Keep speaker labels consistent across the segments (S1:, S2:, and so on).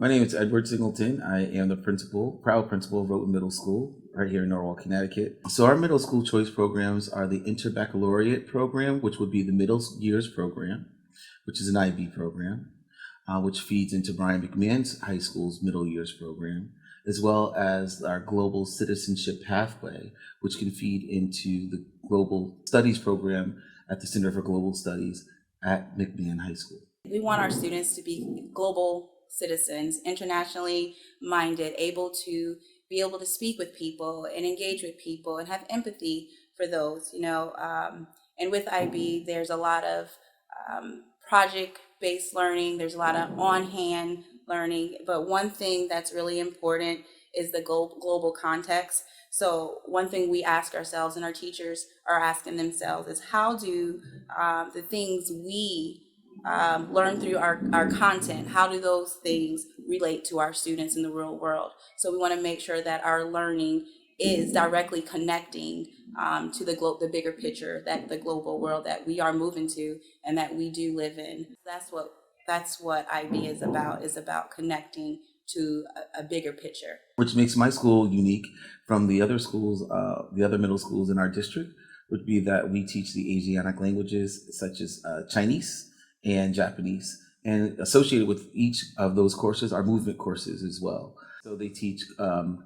S1: My name is Edward Singleton. I am the proud principal of Roton Middle School right here in Norwalk, Connecticut. So our middle school choice programs are the Interbaccalaureate program, which would be the middle years program, which is an IB program, which feeds into Brian McMahon's high school's middle years program, as well as our Global Citizenship Pathway, which can feed into the Global Studies program at the Center for Global Studies at McMahon High School.
S2: We want our students to be global citizens, internationally minded, able to be able to speak with people and engage with people and have empathy for those, and with IB, there's a lot of project-based learning, there's a lot of on-hand learning, but one thing that's really important is the global context. So one thing we ask ourselves and our teachers are asking themselves is how do the things we learn through our content, how do those things relate to our students in the real world? So we want to make sure that our learning is directly connecting to the bigger picture, that the global world that we are moving to and that we do live in. That's what IB is about connecting to a bigger picture.
S1: Which makes my school unique from the other schools, the other middle schools in our district, would be that we teach the Asiatic languages such as Chinese and Japanese. And associated with each of those courses are movement courses as well. So they teach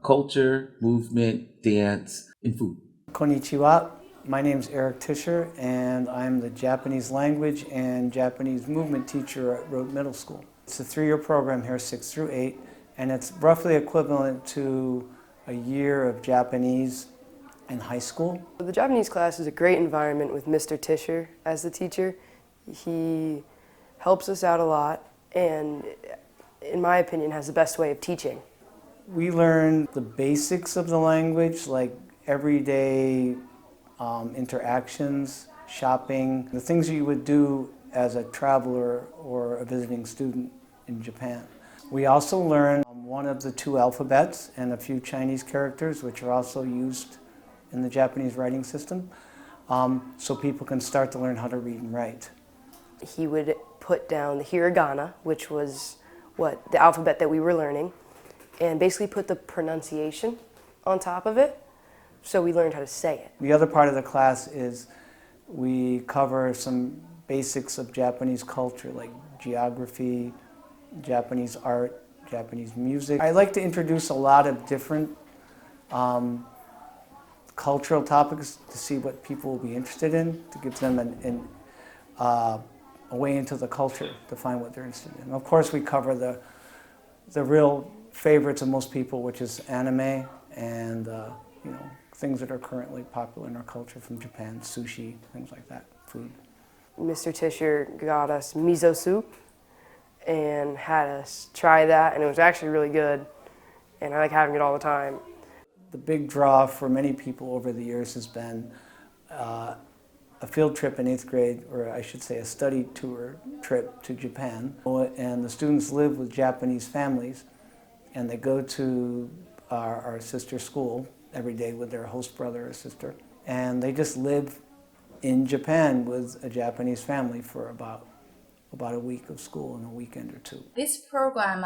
S1: culture, movement, dance, and food.
S3: Konnichiwa. My name is Eric Tischer, and I'm the Japanese language and Japanese movement teacher at Roton Middle School. It's a 3-year program here, 6 through 8, and it's roughly equivalent to a year of Japanese in high school.
S4: The Japanese class is a great environment with Mr. Tischer as the teacher. He helps us out a lot and, in my opinion, has the best way of teaching.
S3: We learn the basics of the language, like everyday interactions, shopping, the things you would do as a traveler or a visiting student in Japan. We also learn one of the 2 alphabets and a few Chinese characters, which are also used in the Japanese writing system, so people can start to learn how to read and write.
S4: He would put down the hiragana, which was the alphabet that we were learning, and basically put the pronunciation on top of it, so we learned how to say it.
S3: The other part of the class is we cover some basics of Japanese culture, like geography, Japanese art, Japanese music. I like to introduce a lot of different cultural topics to see what people will be interested in, to give them a way into the culture to find what they're interested in. Of course, we cover the real favorites of most people, which is anime and things that are currently popular in our culture from Japan, sushi, things like that, food.
S4: Mr. Tischer got us miso soup and had us try that, and it was actually really good, and I like having it all the time.
S3: The big draw for many people over the years has been a field trip in 8th grade, or I should say a study tour trip to Japan. And the students live with Japanese families, and they go to our sister school every day with their host brother or sister, and they just live in Japan with a Japanese family for about a week of school and a weekend or 2.
S5: This program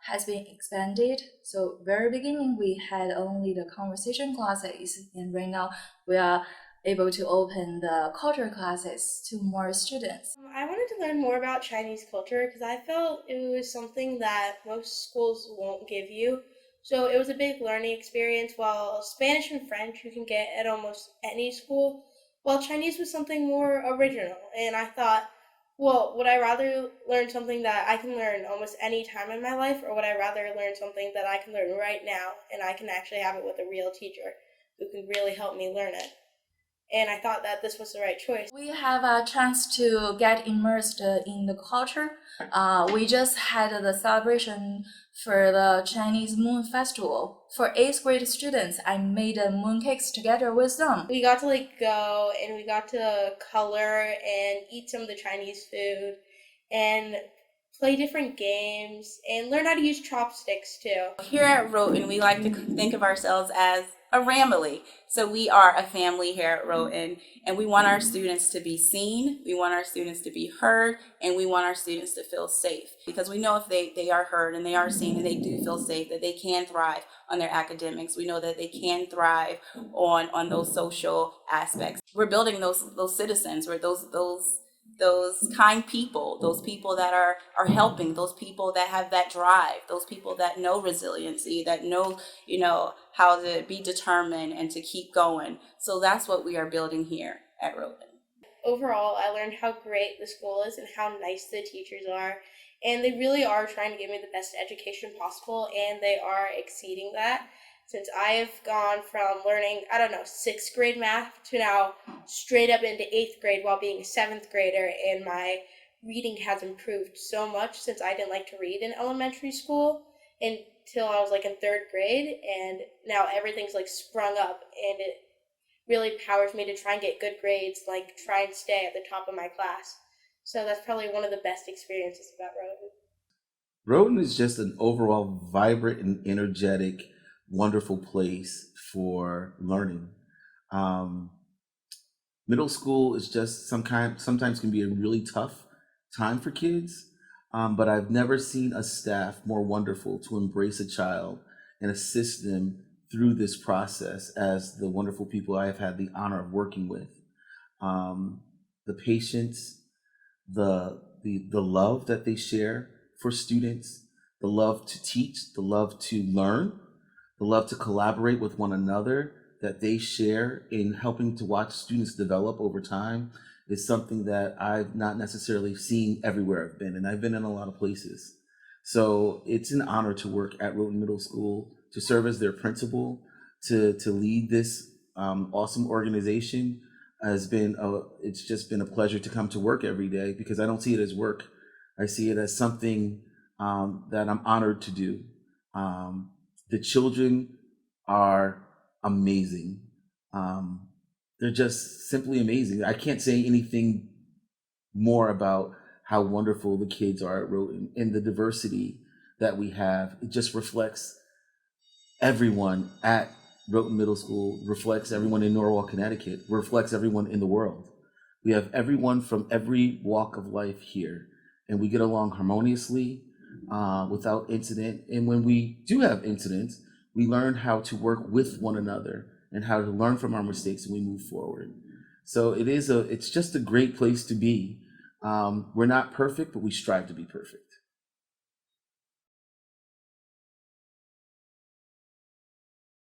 S5: has been expanded. So very beginning we had only the conversation classes, and right now we are able to open the culture classes to more students.
S6: I wanted to learn more about Chinese culture because I felt it was something that most schools won't give you. So it was a big learning experience, while Spanish and French you can get at almost any school, while Chinese was something more original. And I thought, well, would I rather learn something that I can learn almost any time in my life, or would I rather learn something that I can learn right now and I can actually have it with a real teacher who can really help me learn it? And I thought that this was the right choice.
S5: We have a chance to get immersed in the culture. We just had the celebration for the Chinese Moon Festival. For 8th grade students, I made moon cakes together with them.
S6: We got to go and we got to color and eat some of the Chinese food. And play different games, and learn how to use chopsticks too.
S2: Here at Roton, we like to think of ourselves as a family. So we are a family here at Roton, and we want our students to be seen, we want our students to be heard, and we want our students to feel safe. Because we know if they are heard and they are seen and they do feel safe, that they can thrive on their academics. We know that they can thrive on those social aspects. We're building those citizens, or those kind people, those people that are helping, those people that have that drive, those people that know resiliency, that know, how to be determined and to keep going. So that's what we are building here at Roton.
S6: Overall, I learned how great the school is and how nice the teachers are. And they really are trying to give me the best education possible, and they are exceeding that. Since I have gone from learning, 6th grade math to now straight up into 8th grade while being a 7th grader, and my reading has improved so much since I didn't like to read in elementary school until I was like in 3rd grade, and now everything's like sprung up, and it really powers me to try and get good grades, like try and stay at the top of my class. So that's probably one of the best experiences about Roton.
S1: Roton is just an overall vibrant and energetic, wonderful place for learning. Middle school is just sometimes can be a really tough time for kids, but I've never seen a staff more wonderful to embrace a child and assist them through this process as the wonderful people I have had the honor of working with. The patience, the love that they share for students, the love to teach, the love to learn, the love to collaborate with one another that they share in helping to watch students develop over time is something that I've not necessarily seen everywhere I've been, and I've been in a lot of places. So it's an honor to work at Roton Middle School, to serve as their principal, to lead this awesome organization. It's just been a pleasure to come to work every day, because I don't see it as work. I see it as something that I'm honored to do. The children are amazing. They're just simply amazing. I can't say anything more about how wonderful the kids are at Roton, and the diversity that we have. It just reflects everyone at Roton Middle School, reflects everyone in Norwalk, Connecticut, reflects everyone in the world. We have everyone from every walk of life here, and we get along harmoniously without incident. And when we do have incidents, we learn how to work with one another and how to learn from our mistakes, and we move forward. So it's just a great place to be. We're not perfect, but we strive to be perfect.